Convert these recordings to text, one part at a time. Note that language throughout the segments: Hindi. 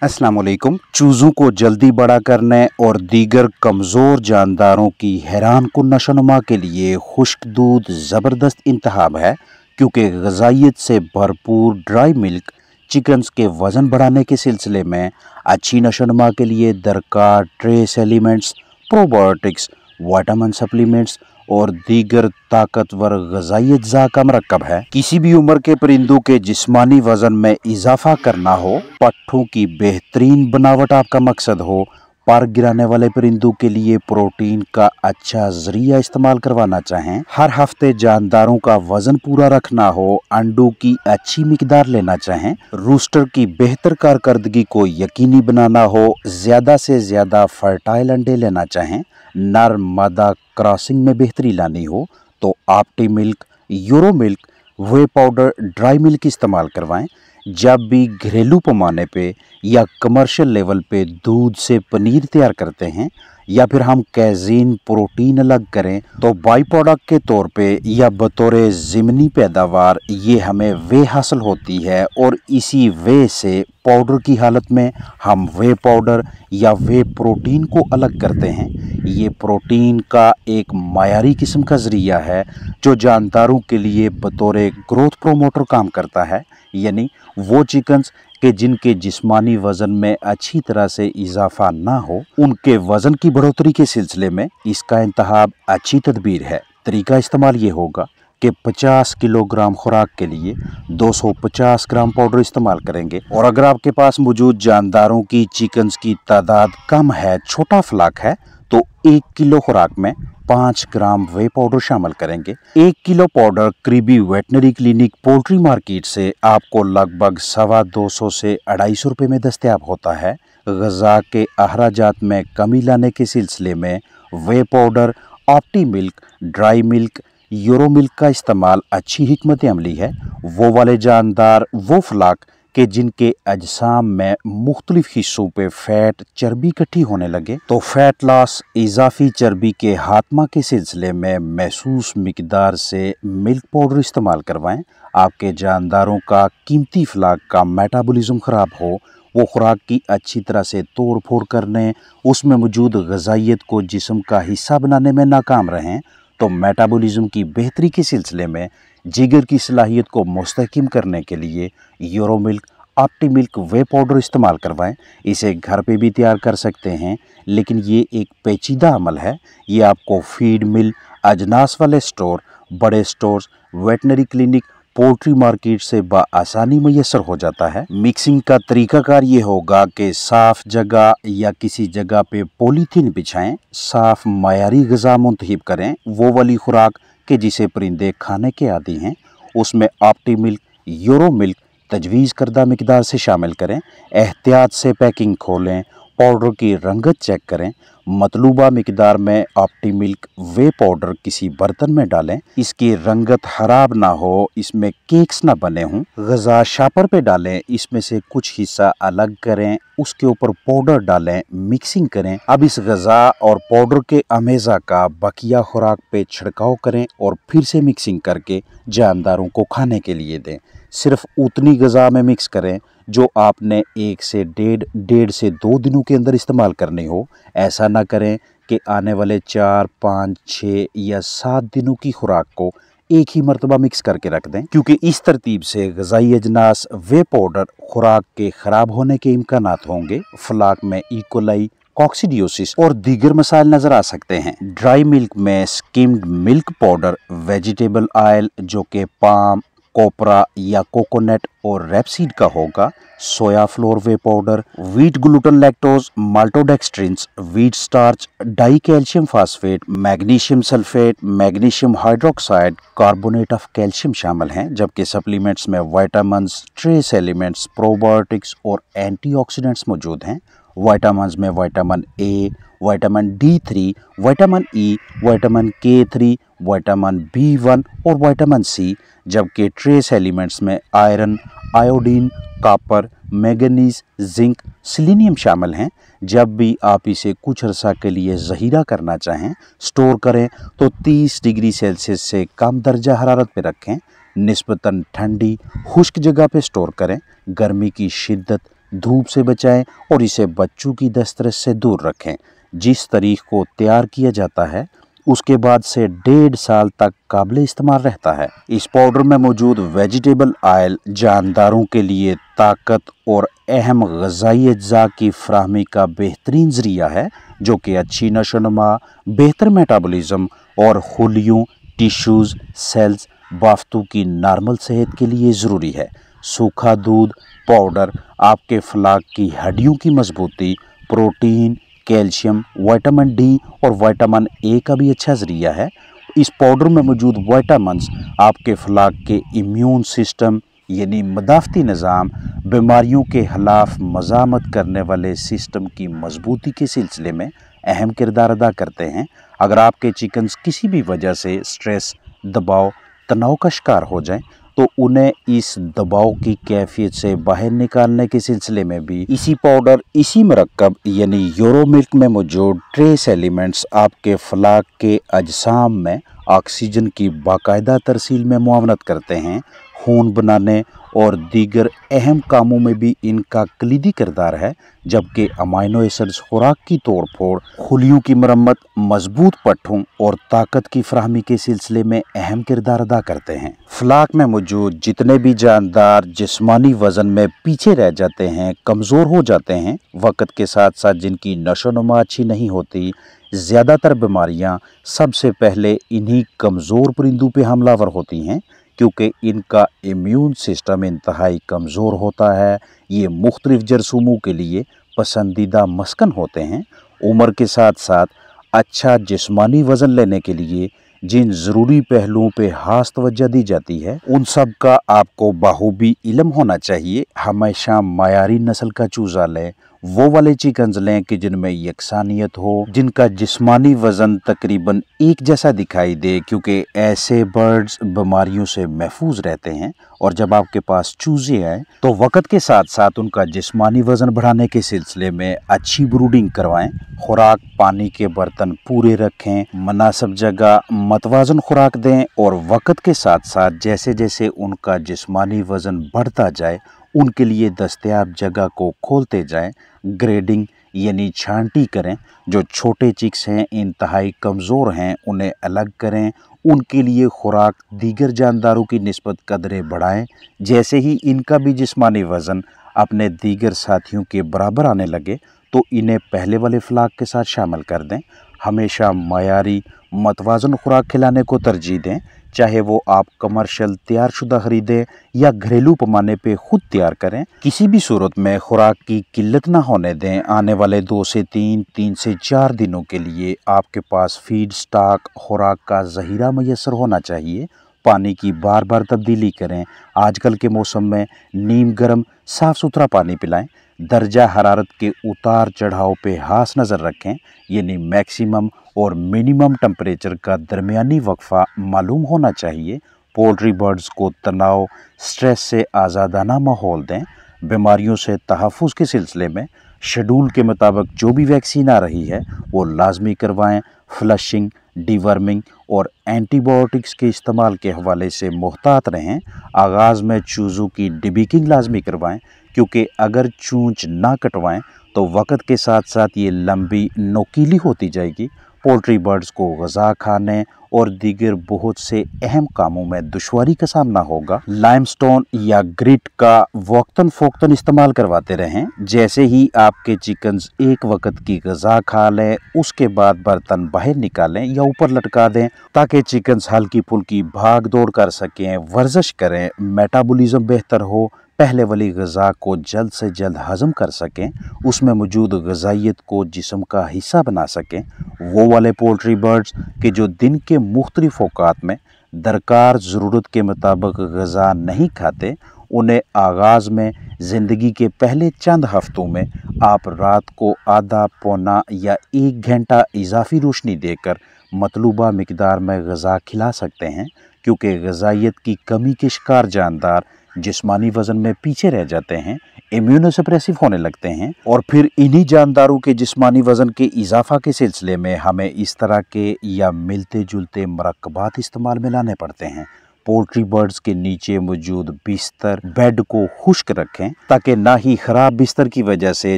अस्सलाम वालेकुम। चूज़ों को जल्दी बड़ा करने और दीगर कमज़ोर जानदारों की हैरान कुन नशोनुमा के लिए खुश्क दूध ज़बरदस्त इंतखाब है, क्योंकि ग़िज़ाइयत से भरपूर ड्राई मिल्क चिकन्स के वज़न बढ़ाने के सिलसिले में अच्छी नशोनुमा के लिए दरकार trace elements, probiotics, vitamin supplements और दीगर ताकतवर ग़िज़ाई अज्जा का मरकब है। किसी भी उम्र के परिंदों के जिस्मानी वज़न में इजाफा करना हो, पट्ठों की बेहतरीन बनावट आपका मकसद हो, पर गिराने वाले परिंदों के लिए प्रोटीन का अच्छा जरिया इस्तेमाल करवाना चाहें, हर हफ्ते जानदारों का वजन पूरा रखना हो, अंडों की अच्छी मिकदार लेना चाहें, रूस्टर की बेहतर कारकर्दगी को यकीनी बनाना हो, ज्यादा से ज्यादा फर्टाइल अंडे लेना चाहें, नर मादा क्रॉसिंग में बेहतरी लानी हो, तो ऑप्टी मिल्क, यूरो मिल्क, वे पाउडर, ड्राई मिल्क इस्तेमाल करवाएं। जब भी घरेलू पैमाने पे या कमर्शियल लेवल पे दूध से पनीर तैयार करते हैं या फिर हम कैज़ीन प्रोटीन अलग करें, तो बाई प्रोडक्ट के तौर पे या बतौर ज़िमनी पैदावार ये हमें वे हासिल होती है और इसी वे से पाउडर की हालत में हम वे पाउडर या वे प्रोटीन को अलग करते हैं। ये प्रोटीन का एक मायारी किस्म का ज़रिया है जो जानदारों के लिए बतौर ग्रोथ प्रोमोटर काम करता है, यानी वो चिकन्स कि जिनके जिस्मानी वज़न में अच्छी तरह से इजाफा ना हो, उनके वज़न की बढ़ोतरी के सिलसिले में इसका इंतखाब अच्छी तदबीर है। तरीका इस्तेमाल ये होगा कि 50 किलोग्राम खुराक के लिए 250 ग्राम पाउडर इस्तेमाल करेंगे, और अगर आपके पास मौजूद जानदारों की चिकन्स की तादाद कम है, छोटा फ्लाक है, तो 1 किलो खुराक में 5 ग्राम वे पाउडर शामिल करेंगे। 1 किलो पाउडर करीबी वेटनरी क्लिनिक पोल्ट्री मार्केट से आपको लगभग 250 से 250 रुपये में दस्तयाब होता है। ग़िज़ा के अखराजात में कमी लाने के सिलसिले में वे पाउडर, ऑप्टी मिल्क, ड्राई मिल्क, यूरो मिल्क का इस्तेमाल अच्छी हिकमत अमली है। वो वाले जानदार, वो फ्लाक कि जिनके अजसाम में मुख्तलिफ हिस्सों पे फैट चर्बी इकट्ठी होने लगे, तो फैट लॉस, इजाफी चर्बी के हातमा के सिलसिले में महसूस मिकदार से मिल्क पाउडर इस्तेमाल करवाएं। आपके जानदारों का कीमती फ्लाक का मेटाबॉलिज्म ख़राब हो, वो खुराक की अच्छी तरह से तोड़ फोड़ करने, उसमें मौजूद ग़िज़ाइयत को जिस्म का हिस्सा बनाने में नाकाम रहें, तो मेटाबॉलिज्म की बेहतरी के सिलसिले में जिगर की सलाहियत को मुस्तहकम करने के लिए यूरो मिल्क, ऑप्टी मिल्क वे पाउडर इस्तेमाल करवाएं। इसे घर पे भी तैयार कर सकते हैं, लेकिन ये एक पेचीदा अमल है। ये आपको फीड मिल, अजनास वाले स्टोर, बड़े stores, veterinary clinic, poultry market से बआसानी मैसर हो जाता है। मिक्सिंग का तरीकाकार ये होगा कि साफ़ जगह या किसी जगह पे पॉलीथीन बिछाएं, साफ़ मायारी ग़िज़ा मुंतखब करें, वो वाली खुराक कि जिसे परिंदे खाने के आदी हैं, उसमें ऑप्टी मिल्क, यूरो मिल्क तजवीज़ करदा मिकदार से शामिल करें। एहतियात से पैकिंग खोलें, पाउडर की रंगत चेक करें, मतलूबा मिकदार में ऑप्टी मिल्क वे पाउडर किसी बर्तन में डालें, इसकी रंगत खराब ना हो, इसमें केक्स ना बने हों। ग़िज़ा शापर पे डालें, इसमें से कुछ हिस्सा अलग करें, उसके ऊपर पाउडर डालें, मिक्सिंग करें। अब इस ग़िज़ा और पाउडर के अमेज़ा का बकिया खुराक पे छिड़काव करें और फिर से मिक्सिंग करके जानदारों को खाने के लिए दें। सिर्फ उतनी ग़िज़ा में मिक्स करें जो आपने 1 से 1.5 से 2 दिनों के अंदर इस्तेमाल करनी हो। ऐसा ना करें कि आने वाले 4, 5, 6 या 7 दिनों की खुराक को एक ही मरतबा मिक्स करके रख दें, क्योंकि इस तरतीब से ग़िज़ाई अजनास, वे पाउडर खुराक के ख़राब होने के इम्कानात होंगे। फ्लाक में इकोलाई, कॉक्सीडियोसिस और दीगर मसाइल नज़र आ सकते हैं। ड्राई मिल्क में skimmed milk powder, vegetable oil जो कि पाम, कोपरा या कोकोनट और रेपसीड का होगा, soya flour whey powder, wheat gluten lactose, maltodextrins, wheat starch, di calcium phosphate, magnesium sulphate, magnesium hydroxide, carbonate of calcium शामिल हैं। जबकि सप्लीमेंट्स में विटामिन्स, ट्रेस एलिमेंट्स, प्रोबायोटिक्स और एंटीऑक्सीडेंट्स मौजूद हैं। विटामिन्स में vitamin A, vitamin D3, vitamin E, vitamin K3, vitamin B1 और विटामिन सी, जबकि ट्रेस एलिमेंट्स में iron, iodine, copper, manganese, zinc, selenium शामिल हैं। जब भी आप इसे कुछ अर्सा के लिए ज़हीरा करना चाहें, स्टोर करें, तो 30 डिग्री सेल्सियस से कम दर्जा हरारत पे रखें। निस्बतन ठंडी खुश्क जगह पे स्टोर करें। गर्मी की शिद्दत धूप से बचाएं और इसे बच्चों की दस्तरस से दूर रखें। जिस तारीख को तैयार किया जाता है उसके बाद से 1.5 साल तक काबिल इस्तेमाल रहता है। इस पाउडर में मौजूद वेजिटेबल ऑयल जानदारों के लिए ताकत और अहम ग़िज़ाई अज्जा की फराहमी का बेहतरीन ज़रिया है, जो कि अच्छी नशोनुमा, बेहतर मेटाबॉलिज्म और खुलियों, टिश्यूज़, सेल्स, बाफ्तू की नॉर्मल सेहत के लिए ज़रूरी है। सूखा दूध पाउडर आपके फलाक की हड्डियों की मजबूती, प्रोटीन, कैल्शियम, विटामिन डी और विटामिन ए का भी अच्छा ज़रिया है। इस पाउडर में मौजूद विटामिन्स आपके फलाक के इम्यून सिस्टम यानी मदाफ़ती निज़ाम, बीमारियों के खिलाफ मज़ामत करने वाले सिस्टम की मजबूती के सिलसिले में अहम किरदार अदा करते हैं। अगर आपके चिकन्स किसी भी वजह से स्ट्रेस, दबाव, तनाव का शिकार हो जाएं तो उन्हें इस दबाव की कैफियत से बाहर निकालने के सिलसिले में भी इसी पाउडर, इसी मरकब यानी यूरो मिल्क में मौजूद ट्रेस एलिमेंट्स आपके फलाक के अजसाम में ऑक्सीजन की बाकायदा तरसील में मुआवनत करते हैं। खून बनाने और दीगर अहम कामों में भी इनका कलीदी किरदार है, जबकि अमाइनो एसिड्स खुराक की तोड़ फोड़, खुलियों की मरम्मत, मजबूत पट्ठों और ताकत की फराहमी के सिलसिले में अहम किरदार अदा करते हैं। फलाक में मौजूद जितने भी जानदार जिस्मानी वजन में पीछे रह जाते हैं, कमज़ोर हो जाते हैं, वक़्त के साथ साथ जिनकी नशोनुमा अच्छी नहीं होती, ज़्यादातर बीमारियां सबसे पहले इन्हीं कमज़ोर परिंदों पे हमलावर होती हैं, क्योंकि इनका इम्यून सिस्टम इंतहाई कमज़ोर होता है। ये मुख्तलिफ जरासीमों के लिए पसंदीदा मस्कन होते हैं। उम्र के साथ साथ अच्छा जिस्मानी वज़न लेने के लिए जिन ज़रूरी पहलुओं पे खास तवज्जो दी जाती है, उन सब का आपको बाखूबी इल्म होना चाहिए। हमेशा मायारी नस्ल का चूज़ा लें, वो वाले चिकन्स लें कि जिनमें यकसानियत हो, जिनका जिस्मानी वज़न तकरीबन एक जैसा दिखाई दे, क्योंकि ऐसे बर्ड्स बीमारियों से महफूज रहते हैं। और जब आपके पास चूज़े आए तो वक़्त के साथ साथ उनका जिस्मानी वज़न बढ़ाने के सिलसिले में अच्छी ब्रूडिंग करवाएं। खुराक, पानी के बर्तन पूरे रखें, मुनासिब जगह मतवाज़न खुराक दें और वक़्त के साथ साथ जैसे जैसे उनका जिस्मानी वज़न बढ़ता जाए उनके लिए दस्तयाब जगह को खोलते जाएं। ग्रेडिंग यानी छांटी करें। जो छोटे चिक्स हैं, इंतहाई कमज़ोर हैं, उन्हें अलग करें। उनके लिए खुराक दीगर जानदारों की निस्बत कदरें बढ़ाएं। जैसे ही इनका भी जिस्मानी वज़न अपने दीगर साथियों के बराबर आने लगे तो इन्हें पहले वाले फलाक के साथ शामिल कर दें। हमेशा मायारी मतवाज़न खुराक खिलाने को तरजीह दें, चाहे वो आप कमर्शियल तैयार शुदा खरीदें या घरेलू पैमाने पे खुद तैयार करें। किसी भी सूरत में खुराक की किल्लत ना होने दें। आने वाले 2 से 3 से 4 दिनों के लिए आपके पास फीड स्टॉक खुराक का ज़हीरा मैसर होना चाहिए। पानी की बार बार तब्दीली करें। आजकल के मौसम में नीम गर्म साफ़ सुथरा पानी पिलाएं। दर्जा हरारत के उतार चढ़ाव पे खास नज़र रखें, यानी मैक्सिमम और मिनिमम टेम्परेचर का दरमियानी वक्फा मालूम होना चाहिए। पोल्ट्री बर्ड्स को तनाव, स्ट्रेस से आज़ादाना माहौल दें। बीमारियों से तहफ़्फ़ुज़ के सिलसिले में शेड्यूल के मुताबिक जो भी वैक्सीन आ रही है वो लाजमी करवाएं। फ्लशिंग, डिवर्मिंग और एंटीबायोटिक्स के इस्तेमाल के हवाले से मुहतात रहें। आगाज़ में चूज़ों की डिबीकिंग लाजमी करवाएं, क्योंकि अगर चूंच ना कटवाएं तो वक़्त के साथ साथ ये लंबी नोकीली होती जाएगी। पोल्ट्री बर्ड्स को ग़िज़ा खाने और दीगर बहुत से अहम कामों में दुश्वारी का सामना होगा। लाइमस्टोन या ग्रिट का वक्तन फ़ोक्तन इस्तेमाल करवाते रहें। जैसे ही आपके चिकन्स एक वक्त की ग़िज़ा खा लें, उसके बाद बर्तन बाहर निकालें या ऊपर लटका दें, ताकि चिकन्स हल्की फुल्की भाग दौड़ कर सकें, वर्जिश करें, मेटाबॉलिज्म बेहतर हो, पहले वाली ग़िज़ा को जल्द से जल्द हज़म कर सकें, उसमें मौजूद ग़िज़ाइयत को जिस्म का हिस्सा बना सकें। वो वाले पोल्ट्री बर्ड्स के जो दिन के मुख्तलिफ औक़ात में दरकार ज़रूरत के मुताबिक ग़िज़ा नहीं खाते, उन्हें आगाज़ में ज़िंदगी के पहले चंद हफ्तों में आप रात को आधा, पौना या 1 घंटा इजाफ़ी रोशनी देकर मतलूबा मिकदार में ग़िज़ा खिला सकते हैं, क्योंकि ग़िज़ाइयत की कमी के शिकार जानदार जिस्मानी वज़न में पीछे रह जाते हैं, इम्यूनोसप्रेसिव होने लगते हैं और फिर इन्हीं जानदारों के जिस्मानी वज़न के इजाफा के सिलसिले में हमें इस तरह के या मिलते जुलते मरकबात इस्तेमाल में लाने पड़ते हैं। पोल्ट्री बर्ड्स के नीचे मौजूद बिस्तर बेड को खुश्क रखें ताकि ना ही खराब बिस्तर की वजह से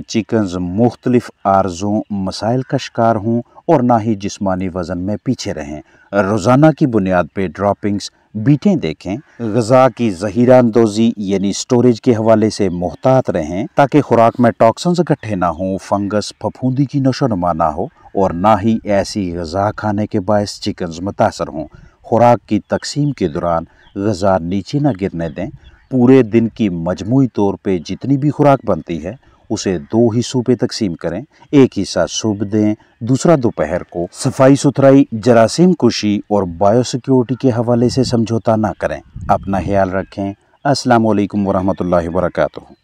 चिकन्स मुख्तलिफ आर्जों मसाइल का शिकार हों और ना ही जिस्मानी वजन में पीछे रहें। रोज़ाना की बुनियाद पे ड्रॉपिंग्स बीटें देखें। ग़िज़ा की ज़हीरा अंदोज़ी यानी स्टोरेज के हवाले से मुहतात रहें ताकि खुराक में टॉक्सिन्स इकट्ठे ना हों, फंगस फफूंदी की नशोनुमा ना हो और ना ही ऐसी ग़िज़ा खाने के बायस चिकन्स मुतासर हों। खुराक की तकसीम के दौरान ग़िज़ा नीचे न गिरने दें। पूरे दिन की मजमूई तौर पे जितनी भी खुराक बनती है उसे 2 हिस्सों पे तकसीम करें। एक हिस्सा सुबह दें, दूसरा दोपहर को। सफाई सुथराई, जरासीम कुशी और बायोसिक्योरिटी के हवाले से समझौता ना करें। अपना ख्याल रखें। अस्सलाम वालेकुम वरहमतुल्लाहि वबरकातुहू।